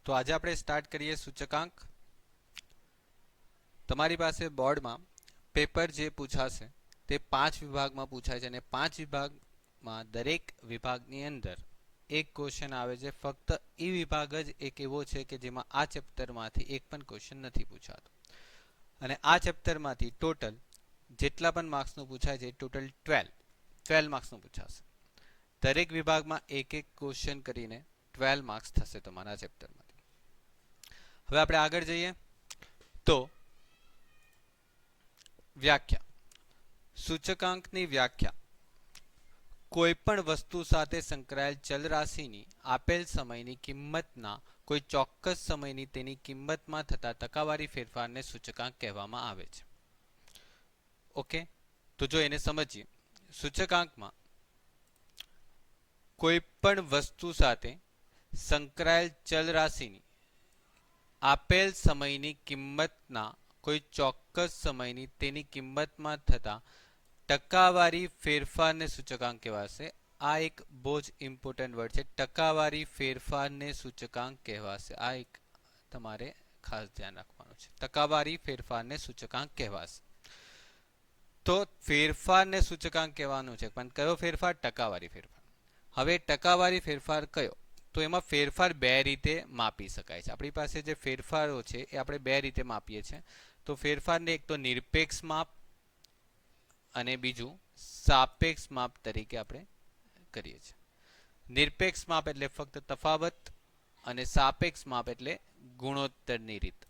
તો આજે આપણે સ્ટાર્ટ કરીએ સૂચકાંક. તમારી પાસે બોર્ડમાં પેપર જે પૂછાશે તે 5 વિભાગમાં પૂછાય છે અને 5 વિભાગમાં દરેક વિભાગની અંદર એક ક્વેશ્ચન આવે છે. ફક્ત એ વિભાગ જ એક એવો છે કે જેમાં આ ચેપ્ટરમાંથી એક પણ ક્વેશ્ચન નથી પૂછાતો અને આ ચેપ્ટરમાંથી ટોટલ જેટલા પણ માર્ક્સનું પૂછાય છે ટોટલ 12 માર્ક્સનું પૂછાશે. દરેક વિભાગમાં એક એક ક્વેશ્ચન કરીને 12 માર્ક્સ થશે તમારા ચેપ્ટરમાં. હવે આપણે આગળ જઈએ તો વ્યાખ્યા. સૂચકાંકની વ્યાખ્યા કોઈ પણ વસ્તુ સાથે સંકળાયેલ ચલ રાશિની આપેલ સમયની કિંમતના કોઈ ચોક્કસ સમયની તેની કિંમતમાં થતા ટકાવારી ફેરફારને સૂચકાંક કહેવામાં આવે છે. ઓકે, તો જો એને સમજીએ. સૂચકાંકમાં કોઈ પણ વસ્તુ સાથે સંકળાયેલ ચલ રાશિની આપેલ સમયની કિંમતના કોઈ ચોક્કસ સમયની તેની કિંમતમાં થતા ટકાવારી ફેરફારને સૂચકાંક કહેવાશે. આ એક બહુ જ ઇમ્પોર્ટન્ટ વર્ડ છે. ટકાવારી ફેરફારને સૂચકાંક કહેવાશે. આ એક તમારે ખાસ ધ્યાન રાખવાનું છે. ટકાવારી ફેરફારને સૂચકાંક કહેવાશે. તો ફેરફારને સૂચકાંક કહેવાનું છે, પણ કયો ફેરફાર? ટકાવારી ફેરફાર. હવે ટકાવારી ફેરફાર કયો? તો એમાં ફેરફાર બે રીતે માપી શકાય છે. આપણી પાસે જે ફેરફારો છે એ આપણે બે રીતે માપીએ છીએ. તો ફેરફારને એક તો નિરપેક્ષ માપ અને બીજું સાપેક્ષ માપ તરીકે આપણે કરીએ છીએ. નિરપેક્ષ માપ એટલે ફક્ત તફાવત અને સાપેક્ષ માપ એટલે ગુણોત્તરની રીત.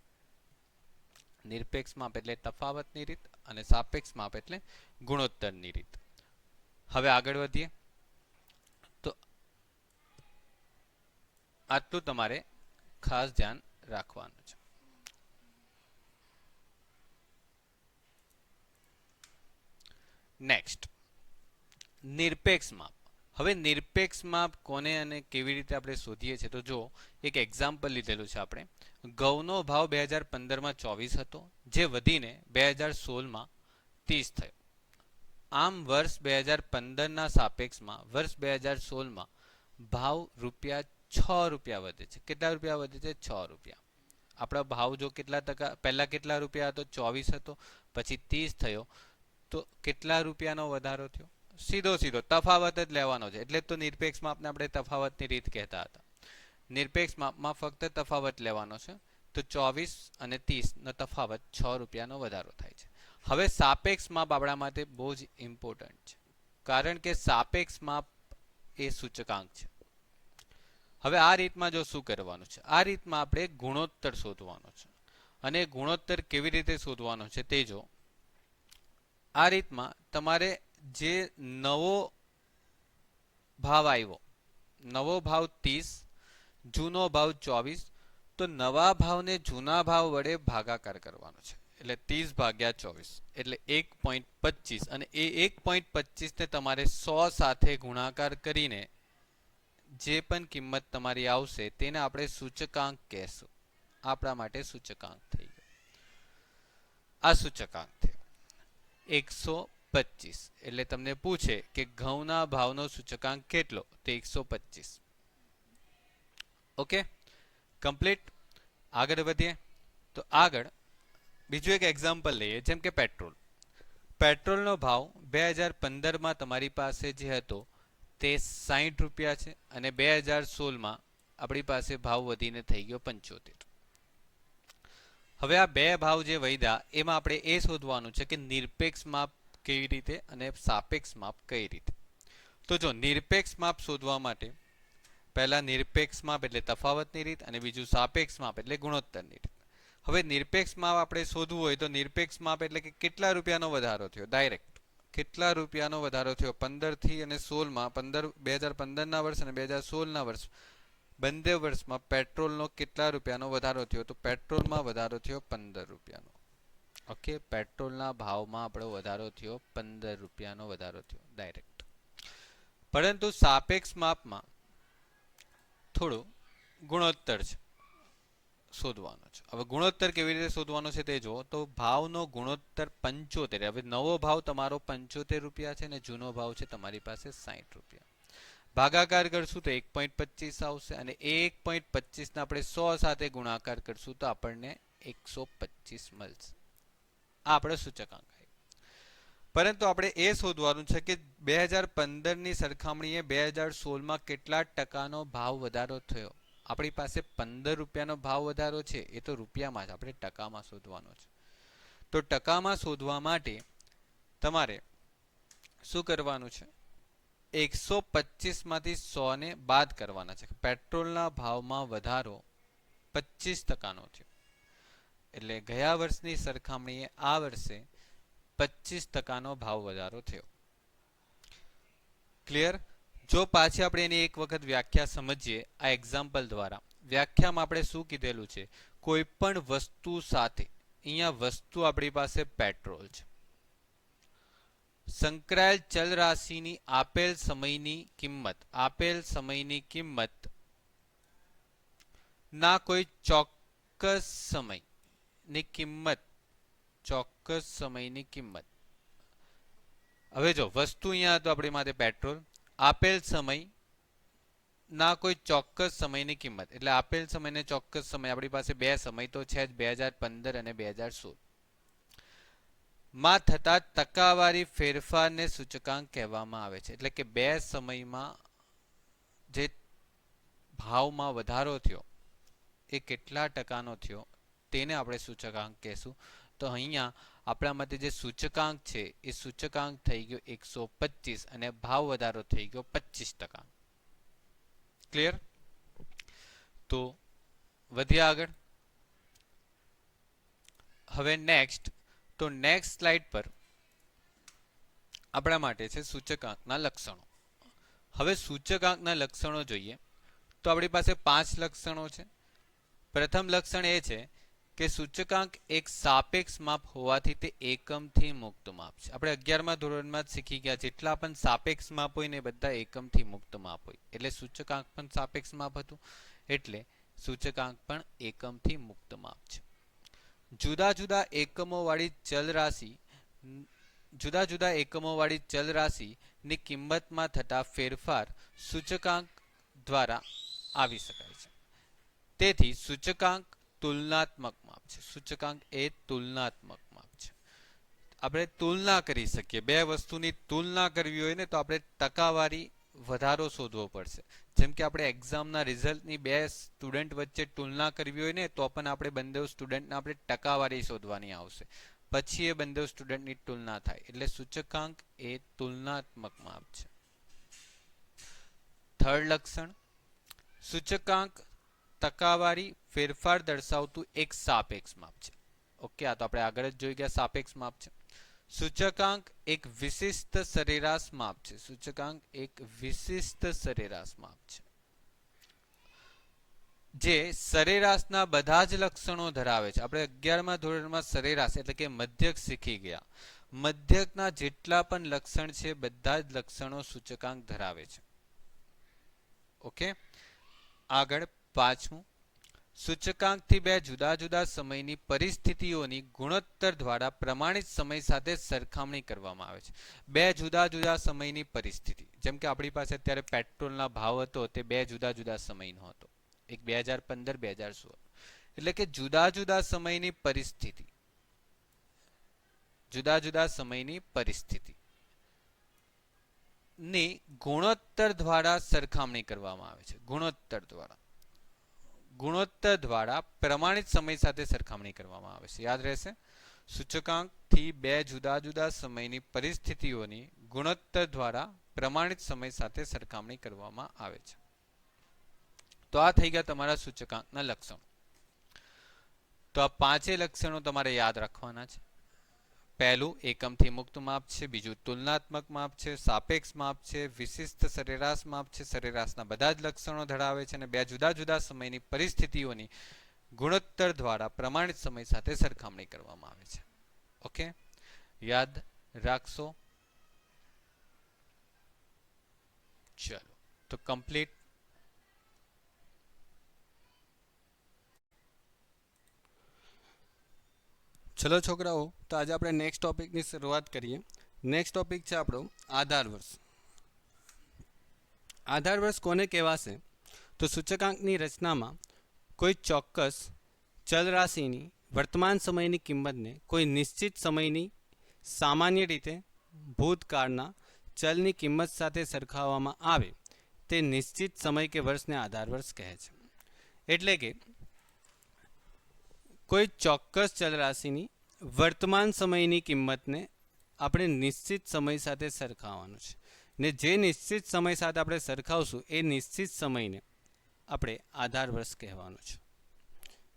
નિરપેક્ષ માપ એટલે તફાવતની રીત અને સાપેક્ષ માપ એટલે ગુણોત્તરની રીત. હવે આગળ વધીએ તો આટલું તમારે ખાસ ધ્યાન રાખવાનું છે. નેક્સ્ટ, નિરપેક્ષ માપ. હવે નિરપેક્ષ માપ કોને અને કેવી રીતે આપણે શોધીએ છીએ? તો જો એક એક્ઝામ્પલ લીધેલું છે આપણે. ઘઉંનો ભાવ 2015માં 24 હતો, જે વધીને 2016માં 30 થયો. આમ વર્ષ 2015ના સાપેક્ષમાં વર્ષ 2016માં ભાવ ₹6 વધે છે. કેટલા રૂપિયા વધે છે? 6 રૂપિયા. આપણા ભાવ જો કેટલા ટકા, પહેલા કેટલા રૂપિયા હતો? 24 હતો, પછી 30 થયો, તો કેટલા રૂપિયાનો વધારો થયો? સીધો તફાવત જ લેવાનો છે. એટલે તો નિરપેક્ષ માપને આપણે તફાવતની રીત કહેતા હતા. નિરપેક્ષ માપમાં ફક્ત તફાવત લેવાનો છે. તો 24 અને 30 નો તફાવત 6 રૂપિયાનો વધારો થાય છે. હવે સાપેક્ષ માપ આપણા માટે બહુ જ ઇમ્પોર્ટન્ટ છે, કારણ કે સાપેક્ષ માપ એ સૂચકાંક છે. હવે આ રીતમાં જો શું કરવાનું છે? આ રીતમાં આપણે ગુણોત્તર શોધવાનો છે. અને ગુણોત્તર કેવી રીતે શોધવાનો છે તે જો. આ રીતમાં તમારે જે નવો ભાવ આવ્યો, નવો ભાવ 30, જૂનો ભાવ 24, તો નવા ભાવને જૂના ભાવ વડે ભાગાકાર કરવાનો છે. એટલે 30 ભાગ્યા 24 એટલે 1.25 અને એ 1.25 ને તમારે 100 સાથે ગુણાકાર કરીને જે પણ કિંમત તમારી આવશે તેને આપણે સૂચકાંક કહેશું. આપણા માટે સૂચકાંક થઈ ગયો. આ સૂચકાંક થયો 125. એટલે તમને પૂછે કે ઘઉંના ભાવનો સૂચકાંક કેટલો? તો 125. Okay, complete. આગળ વધીએ તો આગળ બીજું એક એક્ઝામ્પલ લઈએ. જેમ કે પેટ્રોલનો ભાવ 2015માં તમારી પાસે જે હતો તે 60 રૂપિયા છે અને 2016માં આપણી પાસે ભાવ વધીને થઈ ગયો 75. હવે આ બે ભાવ જે વધ્યા એમાં આપણે એ શોધવાનું છે કે નિરપેક્ષ માપ કેવી રીતે અને સાપેક્ષ માપ કઈ રીતે. તો જો નિરપેક્ષ માપ શોધવા માટે પહેલા નિરપેક્ષ માપ એટલે તફાવતની રીત અને બીજું સાપેક્ષ માપ એટલે ગુણોત્તરની રીત. હવે નિરપેક્ષ માપ આપણે શોધવું હોય તો નિરપેક્ષ માપ એટલે કે કેટલા રૂપિયાનો વધારો થયો? ડાયરેક્ટ કેટલા રૂપિયાનો વધારો થયો 15 થી અને 16માં? 2015ના વર્ષ અને 2016ના વર્ષ બંને વર્ષમાં પેટ્રોલનો કેટલા રૂપિયાનો વધારો થયો? તો પેટ્રોલમાં વધારો થયો 15 રૂપિયાનો. ઓકે, પેટ્રોલના ભાવમાં આપણો વધારો થયો 15 રૂપિયાનો વધારો થયો ડાયરેક્ટ. પરંતુ સાપેક્ષ માપમાં થોડું ગુણોત્તર છે. શોધવાનો છે. હવે ગુણોત્તર કેવી રીતે શોધવાનો છે તે જો, તો ભાવનો ગુણોત્તર 75. હવે નવો ભાવ તમારો 75 રૂપિયા છે ને જૂનો ભાવ છે તમારી પાસે 60 રૂપિયા. ભાગાકાર કરશું તો 1.25 આવશે અને 1.25 ને આપણે 100 સાથે ગુણાકાર કરશું તો આપણને 125 મળશે. આ આપણે સૂચકાંક. પરંતુ આપણે એ શોધવાનું છે કે 2015ની સરખામણીએ 2016માં કેટલા ટકાનો ભાવ વધારો થયો. આપણી પાસે 15 રૂપિયાનો ભાવ વધારો છે, એ તો રૂપિયામાં જ, આપણે ટકામાં શોધવાનો છે. તો ટકામાં શોધવા માટે તમારે શું કરવાનું છે, 125 માંથી 100 ને બાદ કરવાના છે. પેટ્રોલના ભાવમાં વધારો 25% થયો, એટલે ગયા વર્ષની સરખામણીએ આ વર્ષે 25% ભાવ વધારો થયો. ક્લિયર? જો પાછી આપણે એની એક વખત વ્યાખ્યા સમજીએ આ એક્ઝામ્પલ દ્વારા. વ્યાખ્યામાં આપણે શું કીધેલું છે, કોઈ પણ વસ્તુ સાથે, અહીંયા વસ્તુ આપણી પાસે પેટ્રોલ છે, સંકળાયેલ ચલ રાશિની આપેલ સમયની કિંમત ના કોઈ ચોક્કસ સમયની કિંમત. હવે જો વસ્તુ અહીંયા તો આપણી માટે પેટ્રોલ, આપેલ સમય ના કોઈ ચોક્કસ સમયની કિંમત, એટલે આપેલ સમય ને ચોક્કસ સમય, આપણી પાસે બે સમય તો છે જ, 2015 અને 2016 માં થતા ટકાવારી ફેરફારને સૂચકાંક કહેવામાં આવે છે. એટલે કે બે સમયમાં જે ભાવમાં વધારો થયો એ કેટલા ટકાનો થયો તેને આપણે સૂચકાંક કહેશું. તો અહીંયા આપણા માટે જે સૂચકાંક છે એ સૂચકાંક થઈ ગયો 125 અને ભાવ વધારો થઈ ગયો 25%. ક્લિયર? તો વધ્યા આગળ. હવે નેક્સ્ટ સ્લાઇડ પર આપણા માટે છે સૂચકાંકના લક્ષણો. હવે સૂચકાંકના લક્ષણો જોઈએ તો આપણી પાસે 5 લક્ષણો છે. પ્રથમ લક્ષણ એ છે કે સૂચકાંક એક સાપેક્ષ માપ હોવાથી તે એકમથી મુક્ત માપ છે. આપણે 11મા ધોરણમાં જ શીખી ગયા, જેટલા પણ સાપેક્ષ માપ હોય ને બધા એકમથી મુક્ત માપ હોય, એટલે સૂચકાંક પણ સાપેક્ષ માપ હતું, એટલે સૂચકાંક પણ એકમથી મુક્ત માપ છે. જુદા જુદા એકમોવાળી ચલ રાશિની કિંમતમાં થતા ફેરફાર સૂચકાંક દ્વારા આવી શકાય છે. તેથી સૂચકાંક તુલનાત્મક માપ છે. સૂચકાંક એ તુલનાત્મક માપ છે. આપણે તુલના કરી શકીએ, બે વસ્તુની તુલના કરવી હોય ને તો આપણે ટકાવારી વધારો શોધવો પડશે. જેમ કે આપણે એક્ઝામના રિઝલ્ટની બે સ્ટુડન્ટ વચ્ચે તુલના કરવી હોય ને તો પણ આપણે બંને સ્ટુડન્ટને આપણે ટકાવારી શોધવાની આવશે, પછી એ બંને સ્ટુડન્ટની તુલના થાય. એટલે સૂચકાંક એ તુલનાત્મક માપ છે. થર્ડ લક્ષણ, સૂચકાંક ટકાવારી ફેરફાર દર્શાવતું એક સાપેક્ષ માપ છે. ઓકે, આ તો આપણે આગળ જ જોઈ ગયા સાપેક્ષ માપ છે. સૂચકાંક એક વિશિષ્ટ સરેરાશ માપ છે. સૂચકાંક એક વિશિષ્ટ સરેરાશ માપ છે જે સરેરાશના બધા જ લક્ષણો ધરાવે છે. આપણે 11મા ધોરણમાં સરેરાશ એટલે કે મધ્યક શીખી ગયા. મધ્યકના જેટલા પણ લક્ષણ છે બધા જ લક્ષણો સૂચકાંક ધરાવે છે. ઓકે, આગળ પાંચમું, સૂચકાંકથી બે જુદા જુદા સમયની પરિસ્થિતિઓની ગુણોત્તર દ્વારા પ્રમાણિત સમય સાથે સરખામણી કરવામાં આવે છે. બે જુદા જુદા સમયની પરિસ્થિતિ, જેમ કે આપણી પાસે અત્યારે પેટ્રોલના ભાવ હતો તે બે જુદા જુદા સમયનો હતો, એક 2015 2016, એટલે કે જુદા જુદા સમયની પરિસ્થિતિ ની ગુણોત્તર દ્વારા સરખામણી કરવામાં આવે છે. ગુણોત્તર દ્વારા પ્રમાણિત સમય સાથે સરખામણી કરવામાં આવે છે. યાદ રહેશે, સૂચકાંકથી બે જુદા જુદા સમયની પરિસ્થિતિઓની ગુણોત્તર દ્વારા પ્રમાણિત સમય સાથે સરખામણી કરવામાં આવે છે. તો આ થઈ ગયા તમારા સૂચકાંકના લક્ષણો. તો આ પાંચે લક્ષણો તમારે યાદ રાખવાના છે. પહેલું એકમથી મુક્ત માપ છે, બીજું તુલનાત્મક માપ છે, સાપેક્ષ માપ છે, વિશિષ્ટ સરેરાશ માપ છે, સરેરાશના બધા જ લક્ષણો ધરાવે છે, અને બે જુદા જુદા સમયની પરિસ્થિતિઓની ગુણોત્તર દ્વારા પ્રમાણિત સમય સાથે સરખામણી કરવામાં આવે છે. ઓકે, યાદ રાખશો. ચલો, તો કમ્પ્લીટ. ચલો છોકરાઓ, તો આજે આપણે નેક્સ્ટ ટોપિકની શરૂઆત કરીએ. નેક્સ્ટ ટોપિક છે આપણો આધાર વર્ષ. આધાર વર્ષ કોને કહેવાશે? તો સૂચકાંકની રચનામાં કોઈ ચોક્કસ ચલ રાશિની વર્તમાન સમયની કિંમતને કોઈ નિશ્ચિત સમયની, સામાન્ય રીતે ભૂતકાળના ચલની કિંમત સાથે સરખાવવામાં આવે તે નિશ્ચિત સમય કે વર્ષને આધાર વર્ષ કહે છે. એટલે કે કોઈ ચોક્કસ ચલ રાશિની વર્તમાન સમયની કિંમતને આપણે નિશ્ચિત સમય સાથે સરખાવવાનું છે, ને જે નિશ્ચિત સમય સાથે આપણે સરખાવશું એ નિશ્ચિત સમયને આપણે આધાર વર્ષ કહેવાનું છે.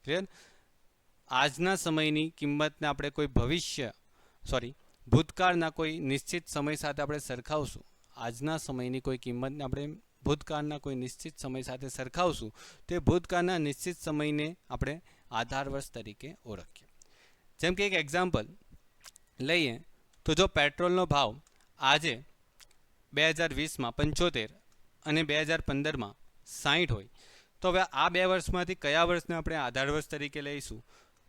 ક્લિયર? આજના સમયની કિંમતને આપણે કોઈ ભૂતકાળના કોઈ નિશ્ચિત સમય સાથે આપણે સરખાવશું. આજના સમયની કોઈ કિંમતને આપણે ભૂતકાળના કોઈ નિશ્ચિત સમય સાથે સરખાવશું, તે ભૂતકાળના નિશ્ચિત સમયને આપણે આધાર વર્ષ તરીકે ઓળખીએ. જેમ કે એક એક્ઝામ્પલ લઈએ તો જો પેટ્રોલનો ભાવ આજે 2020માં 75 અને 2015માં 60 હોય, તો હવે આ બે વર્ષમાંથી કયા વર્ષને આપણે આધાર વર્ષ તરીકે લઈશું?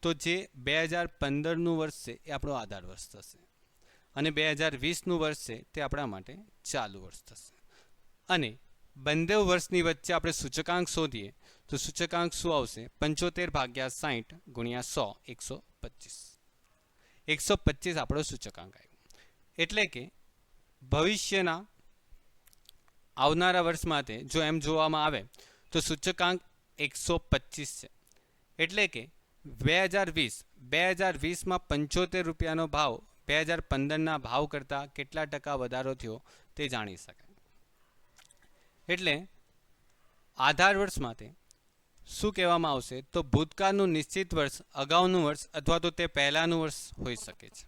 તો જે 2015નું વર્ષ છે એ આપણો આધાર વર્ષ થશે, અને 2020નું વર્ષ છે તે આપણા માટે ચાલુ વર્ષ થશે. અને બંને વર્ષની વચ્ચે આપણે સૂચકાંક શોધીએ તો સૂચકાંક શું આવશે? 75 ભાગ્યા 60 ગુણ્યા 100, 125 આપણો સૂચકાંક આવ્યો. એટલે કે ભવિષ્યના આવનારા વર્ષ માટે જો એમ જોવામાં આવે તો સૂચકાંક 125 છે. એટલે કે 2020માં 75 રૂપિયાનો ભાવ 2015ના ભાવ કરતાં કેટલા ટકા વધારો થયો તે જાણી શકાય. એટલે આધાર વર્ષ માટે શું કહેવામાં આવશે? તો ભૂતકાળનું નિશ્ચિત વર્ષ અગાઉનું વર્ષ અથવા તો તે પહેલાંનું વર્ષ હોઈ શકે છે.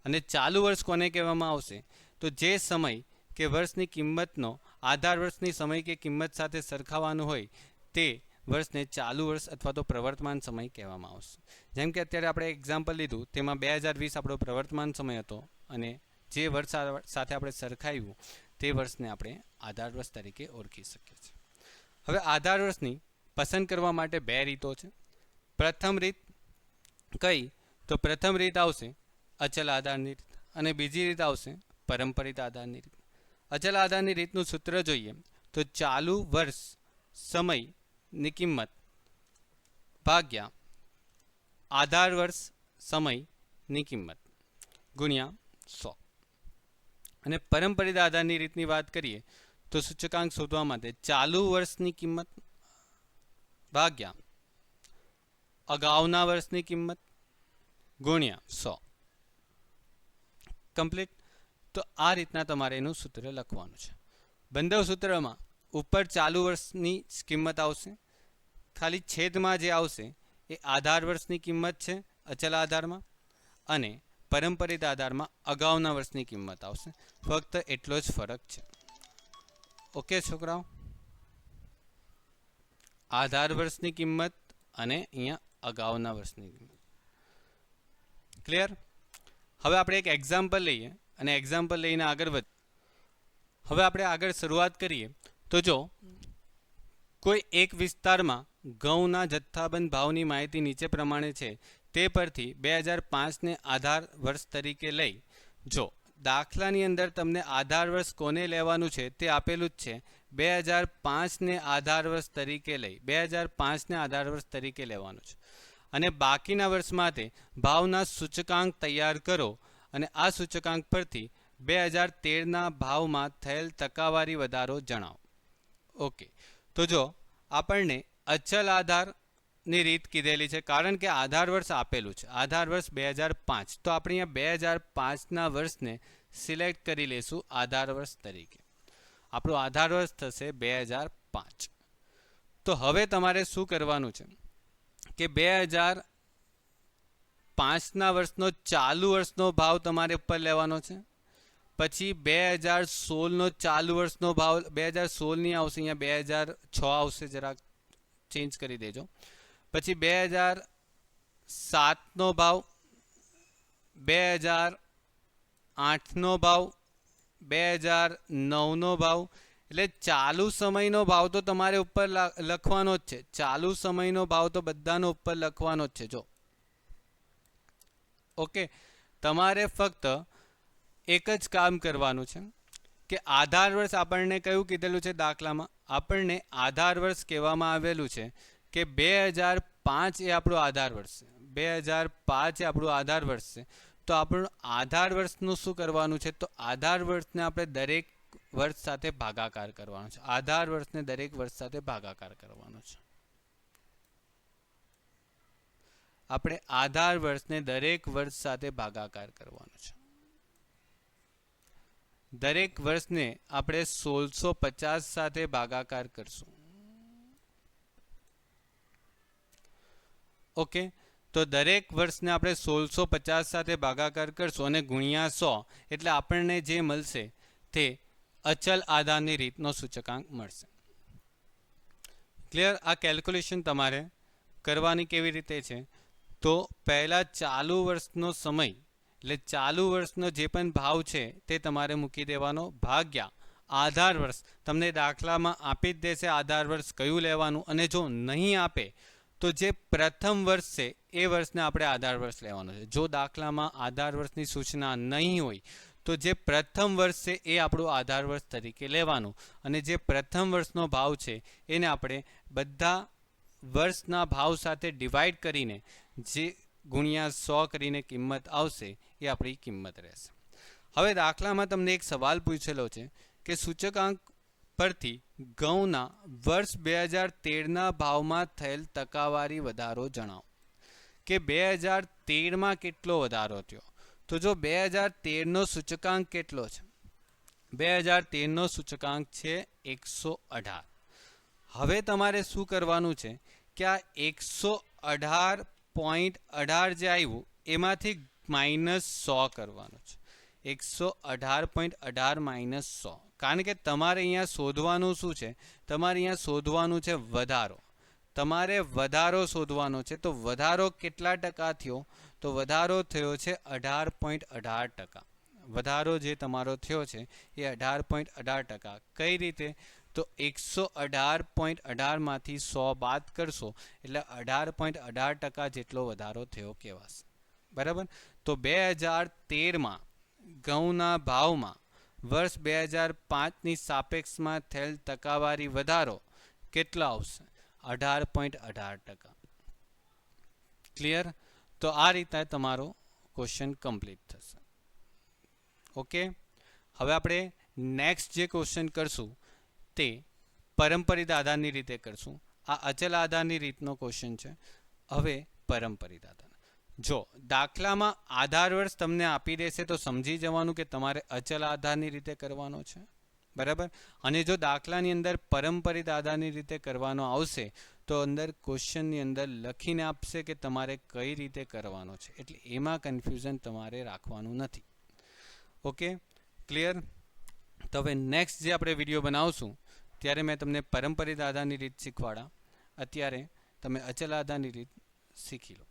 અને ચાલુ વર્ષ કોને કહેવામાં આવશે? તો જે સમય કે વર્ષની કિંમતનો આધાર વર્ષની સમય કે કિંમત સાથે સરખાવવાનું હોય તે વર્ષને ચાલુ વર્ષ અથવા તો પ્રવર્તમાન સમય કહેવામાં આવશે. જેમ કે અત્યારે આપણે એક્ઝામ્પલ લીધું તેમાં 2020 આપણો પ્રવર્તમાન સમય હતો, અને જે વર્ષ સાથે આપણે સરખાવ્યું તે વર્ષને આપણે આધાર વર્ષ તરીકે ઓળખી શકીએ છીએ. હવે આધાર વર્ષની પસંદ કરવા માટે બે રીતો છે. પ્રથમ રીત કઈ? તો પ્રથમ રીત આવશે અચલ આધારની રીત, અને બીજી રીત આવશે પરંપરિત આધારની રીત. અચલ આધારની રીતનું સૂત્ર જોઈએ તો ચાલુ વર્ષ સમયની કિંમત ભાગ્યા આધાર વર્ષ સમયની કિંમત ગુણ્યા 100. અને પરંપરિત આધારની રીતની વાત કરીએ તો સૂચકાંક શોધવા માટે ચાલુ વર્ષની કિંમત ભાગ્યા અગાઉના વર્ષની કિંમત ગુણ્યા 100. કમ્પ્લીટ. તો આ રીતના તમારે એનું સૂત્ર લખવાનું છે. બંને સૂત્રમાં ઉપર ચાલુ વર્ષની કિંમત આવશે, ખાલી છેદમાં જે આવશે એ આધાર વર્ષની કિંમત છે અચલ આધારમાં, અને પરંપરિત આધારમાં અગાઉના વર્ષની કિંમત આવશે. ફક્ત એટલો જ ફરક છે. ઓકે છોકરાઓ? આધાર વર્ષની કિંમત અને અહીંયા અગાઉના વર્ષની કિંમત. ક્લિયર? હવે આપણે એક એક્ઝામ્પલ લઈએ અને એક્ઝામ્પલ લઈને આગળ વધીએ. હવે આપણે આગળ શરૂઆત કરીએ તો જો કોઈ એક વિસ્તારમાં ઘઉંના જથ્થાબંધ ભાવની માહિતી નીચે પ્રમાણે છે, તે પરથી 2005ને આધાર વર્ષ તરીકે લઈ, જો દાખલાની અંદર તમને આધાર વર્ષ કોને લેવાનું છે તે આપેલું જ છે, 2005ને આધાર વર્ષ તરીકે લઈ 2005ને આધાર વર્ષ તરીકે લેવાનું છે, અને બાકીના વર્ષ માટે ભાવના સૂચકાંક તૈયાર કરો, અને આ સૂચકાંક પરથી 2013ના ભાવમાં થયેલ ટકાવારી વધારો જણાવો. ઓકે, તો જો આપણને અચલ આધારની રીત કીધેલી છે, કારણ કે આધાર વર્ષ આપેલું છે, આધાર વર્ષ 2005, તો આપણે અહીંયા 2005ના વર્ષને સિલેક્ટ કરી લઈશું આધાર વર્ષ તરીકે. આપણું આધાર વર્ષ થશે 2005. તો હવે તમારે શું કરવાનું છે કે 2005ના વર્ષનો ચાલુ વર્ષનો ભાવ તમારે ઉપર લેવાનો છે. પછી 2016નો ચાલુ વર્ષનો ભાવ 2016 નહીં આવશે, અહીંયા 2006 આવશે, જરાક ચેન્જ કરી દેજો. પછી 2007નો ભાવ, 2008નો ભાવ, 2009નો ભાવ. એટલે ચાલુ સમયનો ભાવ તો તમારે ઉપર લખવાનો જ છે. ચાલુ સમયનો ભાવ તો બધાનો ઉપર લખવાનો જ છે. જો ઓકે, તમારે ફક્ત એક જ કામ કરવાનું છે કે આધાર વર્ષ આપણને કયું કીધેલું છે દાખલામાં, આપણને આધાર વર્ષ કહેવામાં આવેલું છે કે 2005 એ આપણું આધાર વર્ષ છે. 2005 એ આપણું આધાર વર્ષ છે. તો આપણું આધાર વર્ષનું શું કરવાનું છે, તો આધાર વર્ષને આપણે દરેક વર્ષ સાથે ભાગાકાર કરવાનો છે. આધાર વર્ષને દરેક વર્ષ સાથે ભાગાકાર કરવાનો છે. આપણે આધાર વર્ષને દરેક વર્ષ સાથે ભાગાકાર કરવાનો છે. દરેક વર્ષને આપણે 1650 સાથે ભાગાકાર કરશું. ઓકે, તો દરેક વર્ષને આપણે 1650 સાથે ભાગાકાર કરશું અને ગુણ્યા 100, એટલે આપણને જે મળશે તે અચલ આધારની રીતનો સૂચકાંક મળશે. ક્લિયર? આ કેલ્ક્યુલેશન તમારે કરવાની કેવી રીતે છે, તો પહેલાં ચાલુ વર્ષનો સમય એટલે ચાલુ વર્ષનો જે પણ ભાવ છે તે તમારે મૂકી દેવાનો, ભાગ્યા આધાર વર્ષ. તમને દાખલામાં આપી જ દેશે આધાર વર્ષ કયું લેવાનું, અને જો નહીં આપે તો જે પ્રથમ વર્ષ છે એ વર્ષને આપણે આધાર વર્ષ લેવાનું છે. જો દાખલામાં આધાર વર્ષની સૂચના નહીં હોય તો જે પ્રથમ વર્ષ છે એ આપણું આધાર વર્ષ તરીકે લેવાનું, અને જે પ્રથમ વર્ષનો ભાવ છે એને આપણે બધા વર્ષના ભાવ સાથે ડિવાઈડ કરીને જે ગુણ્યા 100 કરીને કિંમત આવશે એ આપણી કિંમત રહેશે. હવે દાખલામાં તમને એક સવાલ પૂછેલો છે કે સૂચકાંક પરથી ઘઉંના વર્ષ 2013ના ભાવમાં થયેલ ટકાવારી વધારો જણાવો. કે 2013માં કેટલો વધારો થયો, તો જો 2013નો સૂચકાંક કેટલો છે, 2013નો સૂચકાંક છે 118. હવે તમારે શું કરવાનું છે કે આ 118.18 જે આવ્યું એમાંથી -100 કરવાનું છે. 118.18 -100, કારણ કે તમારે અહીંયા શોધવાનું શું છે, તમારે અહીંયા શોધવાનું છે વધારો. તમારે વધારો શોધવાનો છે. તો વધારો કેટલા ટકા થયો, તો વધારો થયો છે 18.18%. વધારો જે તમારો થયો છે એ 18.18%. કઈ રીતે, તો 118.18 માંથી 100 બાદ કરશો એટલે 18.18% જેટલો વધારો થયો કહેવાશે. બરાબર? તો 2013માં ઘઉંના ભાવમાં વર્ષ 2005ની સાપેક્ષમાં થયેલ ટકાવારી વધારો કેટલો આવશે, 18.18%. ક્લિયર? તો આ રીતે તમારો ક્વેશ્ચન કમ્પ્લીટ થશે. ઓકે, હવે આપણે નેક્સ્ટ જે ક્વેશ્ચન કરશું તે પરંપરિત આધારની રીતે કરશું. આ અચલ આધારની રીતનો ક્વેશ્ચન છે. હવે પરંપરિત આધાર, જો દાખલામાં આધાર વર્ષ તમને આપી દેશે તો સમજી જવાનું કે તમારે અચલ આધારની રીતે કરવાનો છે. બરાબર? અને જો દાખલાની અંદર પરંપરિત આધારની રીતે કરવાનો આવશે તો અંદર ક્વેશ્ચનની અંદર લખીને આપશે કે તમારે કઈ રીતે કરવાનો છે, એટલે એમાં કન્ફ્યુઝન તમારે રાખવાનું નથી. Okay, clear? તો હવે નેક્સ્ટ જે આપણે વિડીયો બનાવશું ત્યારે મેં તમને પરંપરિત આધારની રીત શીખવાડા. અત્યારે તમે અચલ આધારની રીત શીખી લો.